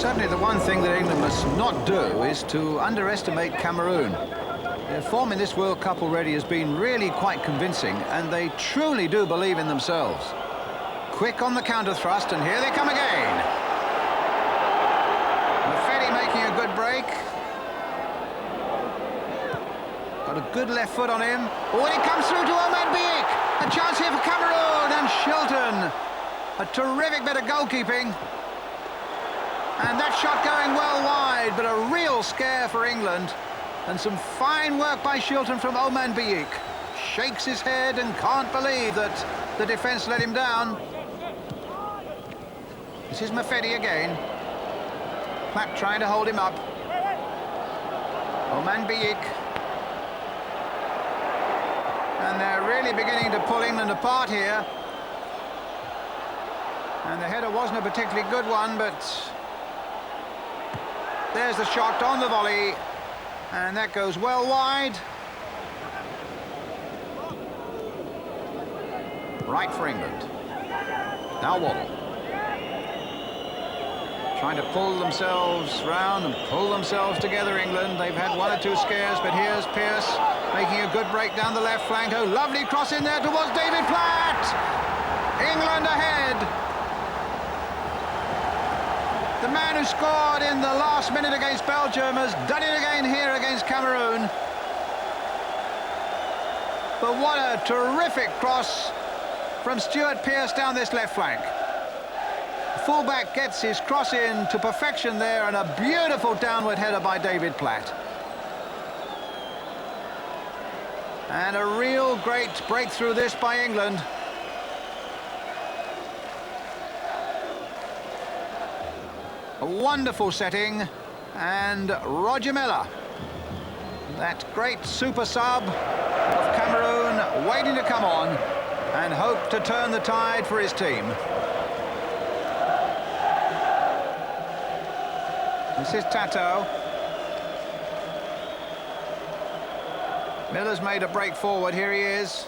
Certainly the one thing that England must not do is to underestimate Cameroon. Their form in this World Cup already has been really quite convincing, and they truly do believe in themselves. Quick on the counter thrust, and here they come again. Mafedi making a good break. Got a good left foot on him. Oh, and it comes through to Oman Biik. A chance here for Cameroon, and Shilton. A terrific bit of goalkeeping. And that shot going well wide, but a real scare for England. And some fine work by Shilton from Oman Biik. Shakes his head and can't believe that the defence let him down. This is Mafedi again. Platt trying to hold him up. Oman Biik. And they're really beginning to pull England apart here. And the header wasn't a particularly good one, but there's the shot on the volley. And that goes well wide. Right for England. Now Waddle. Trying to pull themselves round and pull themselves together, England. They've had one or two scares, but here's Pearce making a good break down the left flank. Oh, lovely cross in there towards David Platt. England ahead. The man who scored in the last minute against Belgium has done it again here against Cameroon. But what a terrific cross from Stuart Pearce down this left flank. Fullback gets his cross in to perfection there, and a beautiful downward header by David Platt. And a real great breakthrough this by England. A wonderful setting, and Roger Miller, that great super sub of Cameroon, waiting to come on and hope to turn the tide for his team. This is Tato. Miller's made a break forward. Here he is.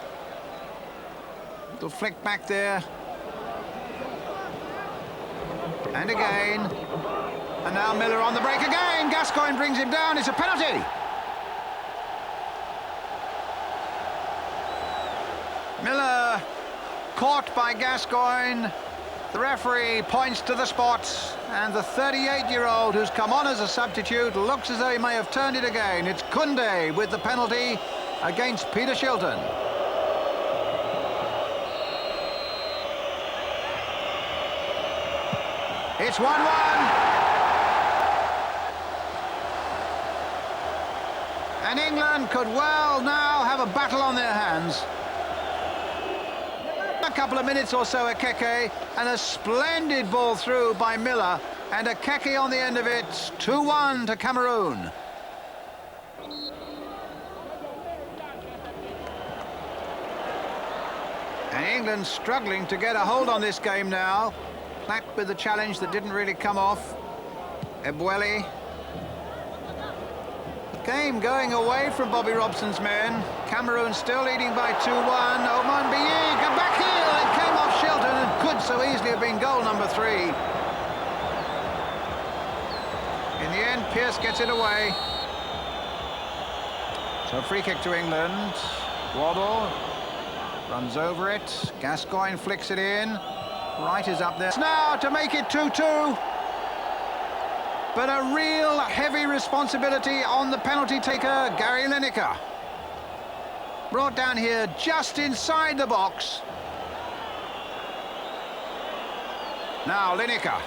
Little flick back there. And again. And now Miller on the break again. Gascoigne brings him down. It's a penalty. Miller caught by Gascoigne. The referee points to the spot, and the 38-year-old who's come on as a substitute looks as though he may have turned it again. It's Koundé with the penalty against Peter Shilton. It's 1-1. And England could well now have a battle on their hands. A couple of minutes or so, Akeke, and a splendid ball through by Miller, and Akeke on the end of it. 2-1 to Cameroon. And England struggling to get a hold on this game now. Platt with the challenge that didn't really come off. Ebueli. Game going away from Bobby Robson's men. Cameroon still leading by 2-1. Oman Biik, a back heel. It came off Shilton and could so easily have been goal number 3. In the end, Pearce gets it away. So free kick to England. Waddle runs over it. Gascoigne flicks it in. Wright is up there. Now to make it 2-2. But a real heavy responsibility on the penalty taker, Gary Lineker. Brought down here just inside the box. Now Lineker.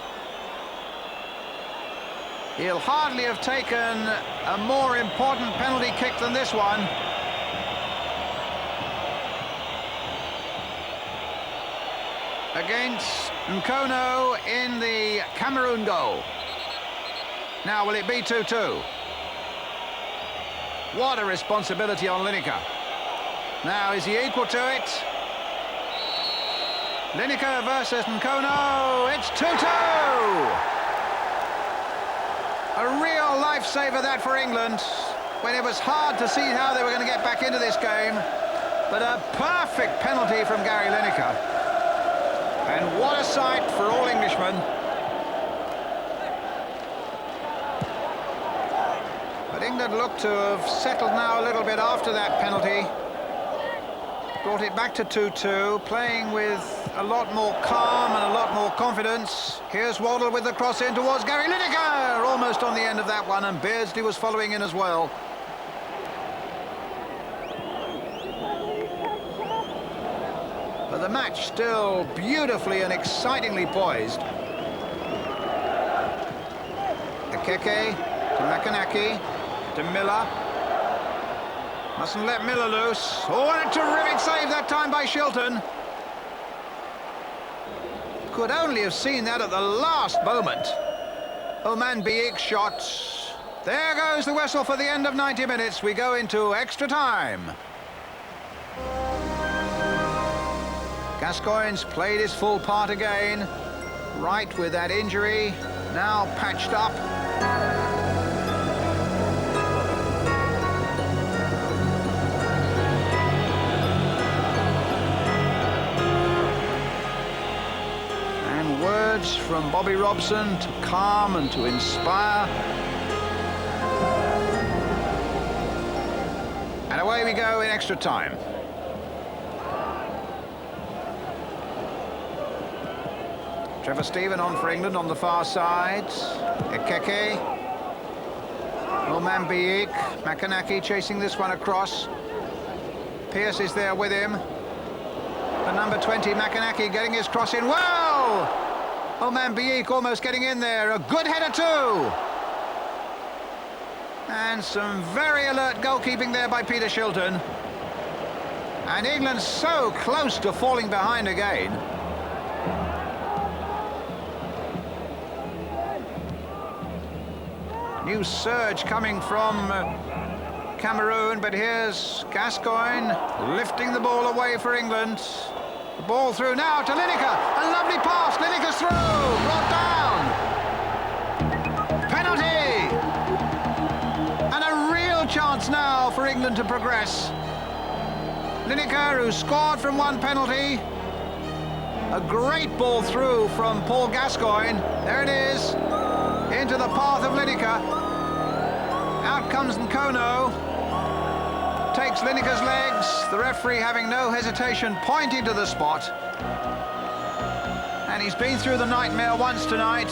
He'll hardly have taken a more important penalty kick than this one. Against Nkono in the Cameroon goal. Now, will it be 2-2? What a responsibility on Lineker. Now, is he equal to it? Lineker versus Nkono. It's 2-2! A real lifesaver that for England, when it was hard to see how they were going to get back into this game. But a perfect penalty from Gary Lineker. And what a sight for all Englishmen. England look to have settled now a little bit after that penalty. Brought it back to 2-2, playing with a lot more calm and a lot more confidence. Here's Waddle with the cross in towards Gary Lineker, almost on the end of that one, and Beardsley was following in as well. But the match still beautifully and excitingly poised. Akeke to Makanaki to Miller. Mustn't let Miller loose. Oh, and a terrific save that time by Shilton. Could only have seen that at the last moment. Oman Biik shot. There goes the whistle for the end of 90 minutes. We go into extra time. Gascoigne's played his full part again. Right with that injury. Now patched up. Words from Bobby Robson to calm and to inspire. And away we go in extra time. Trevor Stephen on for England on the far side. Ekeke. Oman Biik. Makanaki chasing this one across. Pearce is there with him. The number 20, Makanaki, getting his cross in. Well! Oman Biik almost getting in there. A good header too. And some very alert goalkeeping there by Peter Shilton. And England so close to falling behind again. New surge coming from Cameroon, but here's Gascoigne lifting the ball away for England. The ball through now to Lineker. A lovely pass. Lineker's through. Brought down. Penalty. And a real chance now for England to progress. Lineker, who scored from one penalty. A great ball through from Paul Gascoigne. There it is. Into the path of Lineker. Out comes Nkono. Takes Lineker's legs, the referee having no hesitation, pointing to the spot. And he's been through the nightmare once tonight.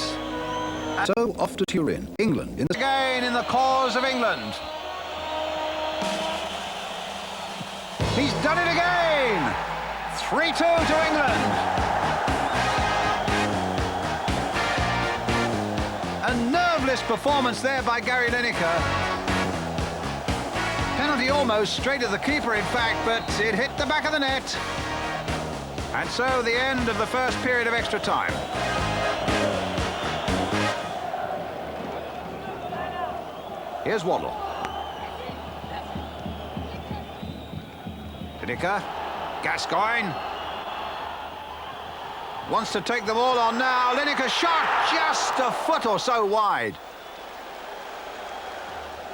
So off to Turin, England. Again in the cause of England. He's done it again! 3-2 to England. A nerveless performance there by Gary Lineker. Penalty almost straight at the keeper, in fact, but it hit the back of the net. And so the end of the first period of extra time. Here's Waddle. Lineker. Gascoigne. Wants to take the ball on now. Lineker's shot just a foot or so wide.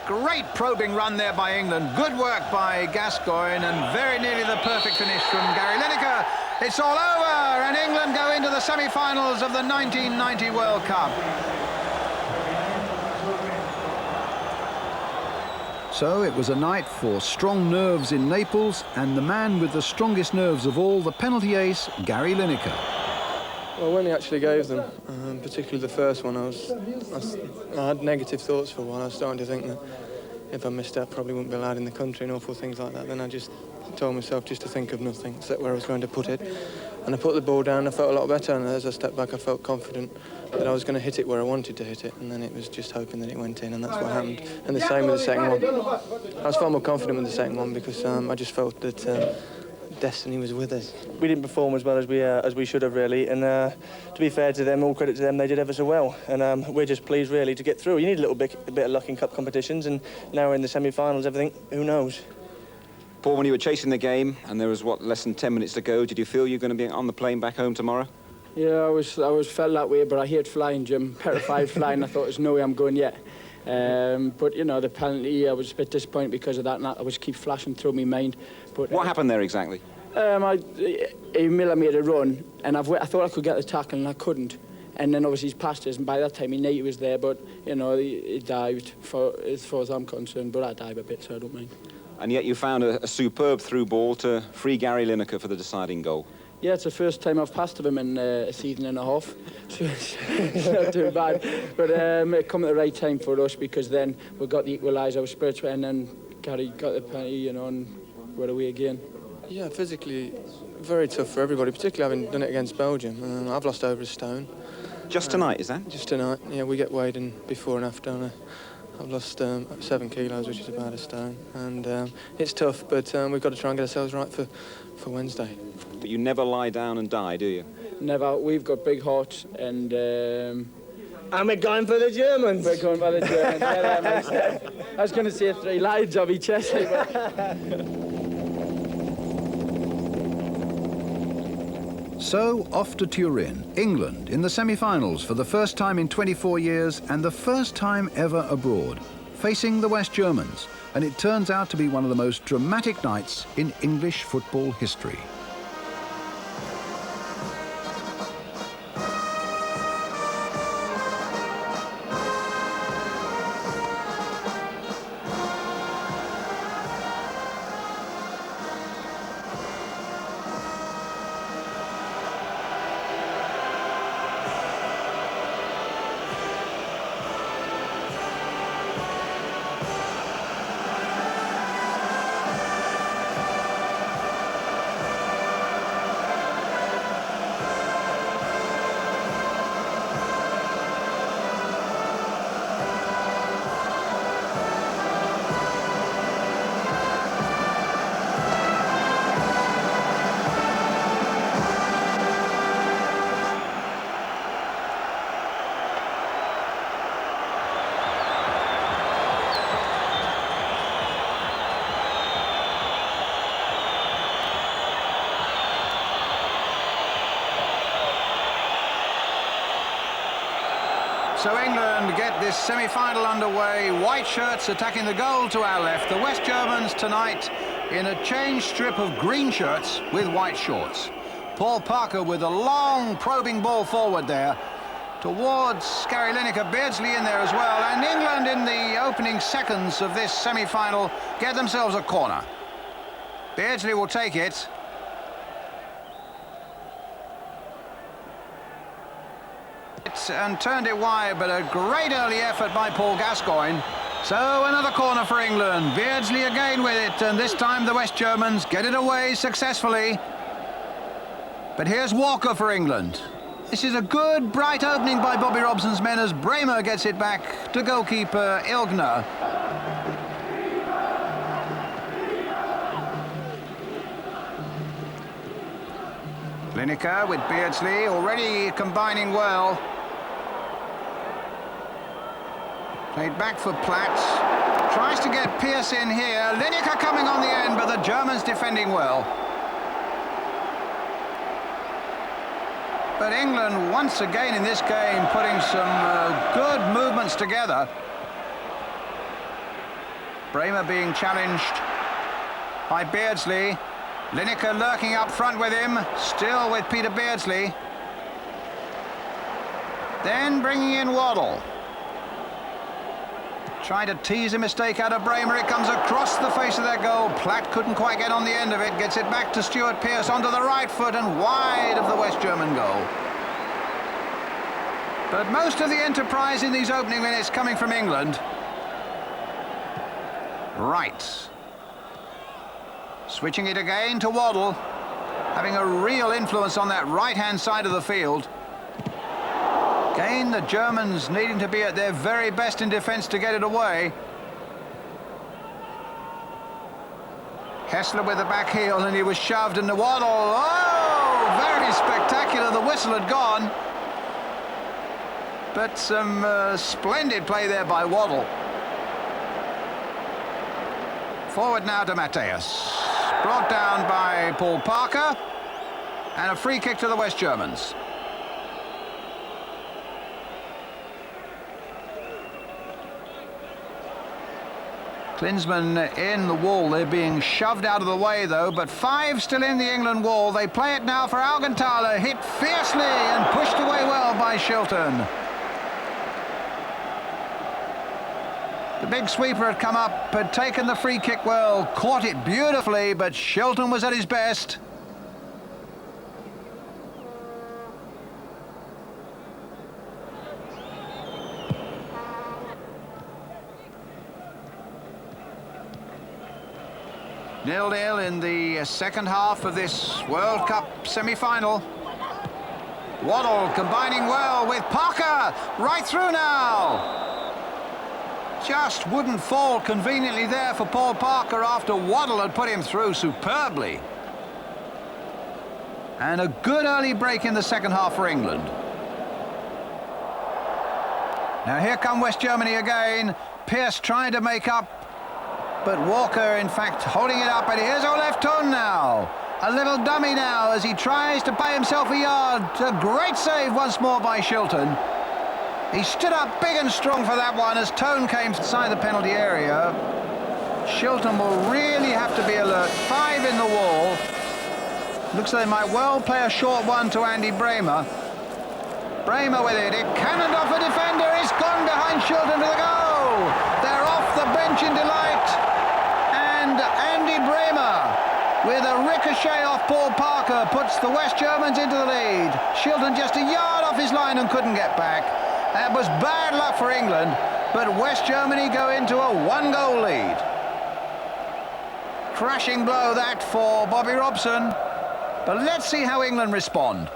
Great probing run there by England. Good work by Gascoigne, and very nearly the perfect finish from Gary Lineker. It's all over, and England go into the semi-finals of the 1990 World Cup. So it was a night for strong nerves in Naples, and the man with the strongest nerves of all, the penalty ace, Gary Lineker. Well, when he actually gave them, particularly the first one, I had negative thoughts for a while. I was starting to think that if I missed out, probably wouldn't be allowed in the country and awful things like that. Then I just told myself just to think of nothing, set where I was going to put it. And I put the ball down, I felt a lot better, and as I stepped back, I felt confident that I was going to hit it where I wanted to hit it, and then it was just hoping that it went in, and that's what happened. And the same with the second one. I was far more confident with the second one because I just felt that destiny was with us. We didn't perform as well as we should have, really, and to be fair to them, all credit to them, they did ever so well, and we're just pleased really to get through. You need a bit of luck in cup competitions, and now we're in the semi-finals, everything, who knows? Paul, when you were chasing the game and there was less than 10 minutes to go, did you feel you were going to be on the plane back home tomorrow? Yeah, I was felt that way, but I hate flying, Jim. Petrified flying. I thought there's no way I'm going yet. But you know, the penalty, I was a bit disappointed because of that, and I was keep flashing through my mind. But what happened there exactly? Miller made a run, and I thought I could get the tackle, and I couldn't. And then obviously he's passed us, and by that time he knew he was there, but, you know, he dived, as far as I'm concerned, but I dive a bit, so I don't mind. And yet you found a superb through ball to free Gary Lineker for the deciding goal. Yeah, it's the first time I've passed of him in a season and a half, so it's not too bad. But it come at the right time for us, because then we got the equaliser with Spiritual, and then Gary got the penalty, you know, and we're away again. Yeah, physically very tough for everybody, particularly having done it against Belgium. I've lost over a stone. Just tonight, is that? Just tonight, yeah, we get weighed in before and after, and I've lost 7 kilos, which is about a stone. And it's tough, but we've got to try and get ourselves right for Wednesday. But you never lie down and die, do you? Never. We've got big hearts, and we're going for the Germans. we're going by the Germans. I was going to say 3 lines of each chest. So off to Turin, England, in the semi-finals for the first time in 24 years and the first time ever abroad, facing the West Germans. And it turns out to be one of the most dramatic nights in English football history. So England get this semi-final underway. White shirts attacking the goal to our left. The West Germans tonight in a change strip of green shirts with white shorts. Paul Parker with a long probing ball forward there towards Gary Lineker. Beardsley in there as well. And England in the opening seconds of this semi-final get themselves a corner. Beardsley will take it. And turned it wide, but a great early effort by Paul Gascoigne. So another corner for England. Beardsley again with it, and this time the West Germans get it away successfully. But here's Walker for England. This is a good, bright opening by Bobby Robson's men as Bremer gets it back to goalkeeper Ilgner. Lineker with Beardsley, already combining well. Played back for Platt. Tries to get Pearce in here. Lineker coming on the end, but the Germans defending well. But England once again in this game putting some good movements together. Bremer being challenged by Beardsley. Lineker lurking up front with him, still with Peter Beardsley. Then bringing in Waddle. Trying to tease a mistake out of Bremer. It comes across the face of their goal. Platt couldn't quite get on the end of it. Gets it back to Stuart Pearce onto the right foot and wide of the West German goal. But most of the enterprise in these opening minutes coming from England. Right. Switching it again to Waddle. Having a real influence on that right-hand side of the field. Again, the Germans needing to be at their very best in defence to get it away. Hessler with the back heel, and he was shoved, and the Waddle. Oh, very spectacular. The whistle had gone. But some splendid play there by Waddle. Forward now to Mateus. Brought down by Paul Parker. And a free kick to the West Germans. Klinsmann in the wall. They're being shoved out of the way, though, but 5 still in the England wall. They play it now for Augenthaler, hit fiercely and pushed away well by Shilton. The big sweeper had come up, had taken the free kick well, caught it beautifully, but Shilton was at his best. Nil-nil in the second half of this World Cup semi-final. Waddle combining well with Parker, right through now. Just wouldn't fall conveniently there for Paul Parker after Waddle had put him through superbly. And a good early break in the second half for England. Now here come West Germany again. Pearce trying to make up, but Walker, in fact, holding it up. And here's Olaf Thun now. A little dummy now as he tries to buy himself a yard. A great save once more by Shilton. He stood up big and strong for that one as Thun came inside the penalty area. Shilton will really have to be alert. 5 in the wall. Looks like they might well play a short one to Andy Bremer. Bremer with it. It cannoned off a defender. It's gone behind Shilton to the goal. They're off the bench in delight. And Andy Bremer, with a ricochet off Paul Parker, puts the West Germans into the lead. Shilton just a yard off his line and couldn't get back. That was bad luck for England, but West Germany go into a 1-goal lead. Crashing blow that for Bobby Robson. But let's see how England respond.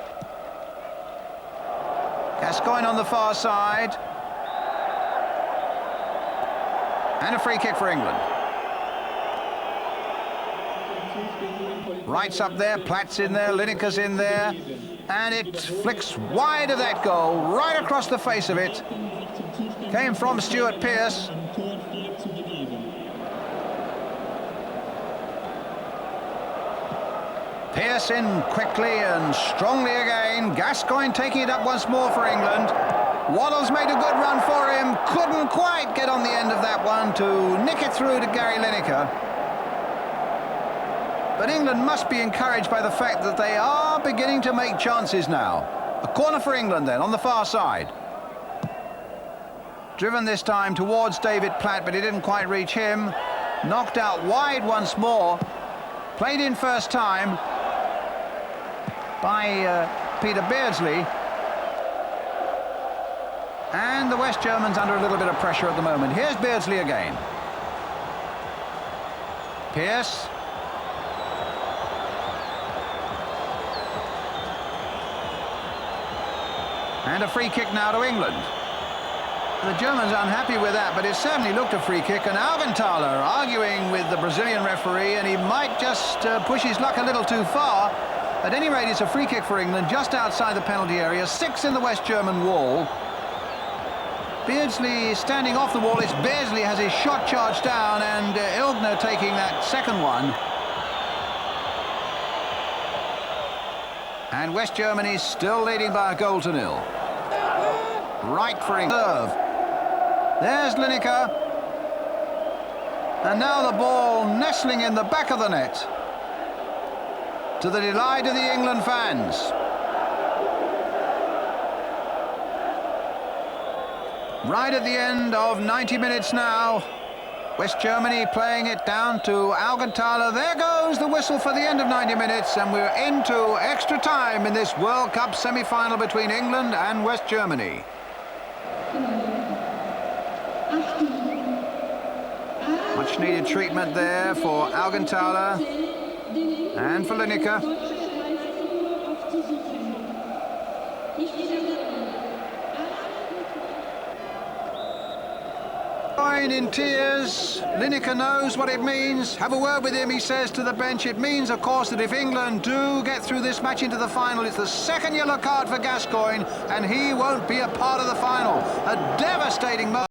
Gascoigne on the far side. And a free kick for England. Wright's up there, Platt's in there, Lineker's in there, and it flicks wide of that goal, right across the face of it. Came from Stuart Pearce. Pearce in quickly and strongly again. Gascoigne taking it up once more for England. Waddle's made a good run for him, couldn't quite get on the end of that one to nick it through to Gary Lineker. But England must be encouraged by the fact that they are beginning to make chances now. A corner for England then, on the far side. Driven this time towards David Platt, but he didn't quite reach him. Knocked out wide once more. Played in first time by Peter Beardsley. And the West Germans under a little bit of pressure at the moment. Here's Beardsley again. Pearce. And a free kick now to England. The Germans are unhappy with that, but it certainly looked a free kick. And Augenthaler arguing with the Brazilian referee, and he might just push his luck a little too far. At any rate, it's a free kick for England just outside the penalty area. 6 in the West German wall. Beardsley standing off the wall. It's Beardsley has his shot charged down, and Ilgner taking that second one. And West Germany still leading by a 1-0. Right for England. There's Lineker. And now the ball nestling in the back of the net. To the delight of the England fans. Right at the end of 90 minutes now. West Germany playing it down to Augenthaler. There goes the whistle for the end of 90 minutes, and we're into extra time in this World Cup semi-final between England and West Germany. Much needed treatment there for Augenthaler and for Lineker. In tears. Lineker knows what it means. Have a word with him, he says to the bench. It means, of course, that if England do get through this match into the final, it's the second yellow card for Gascoigne, and he won't be a part of the final. A devastating moment.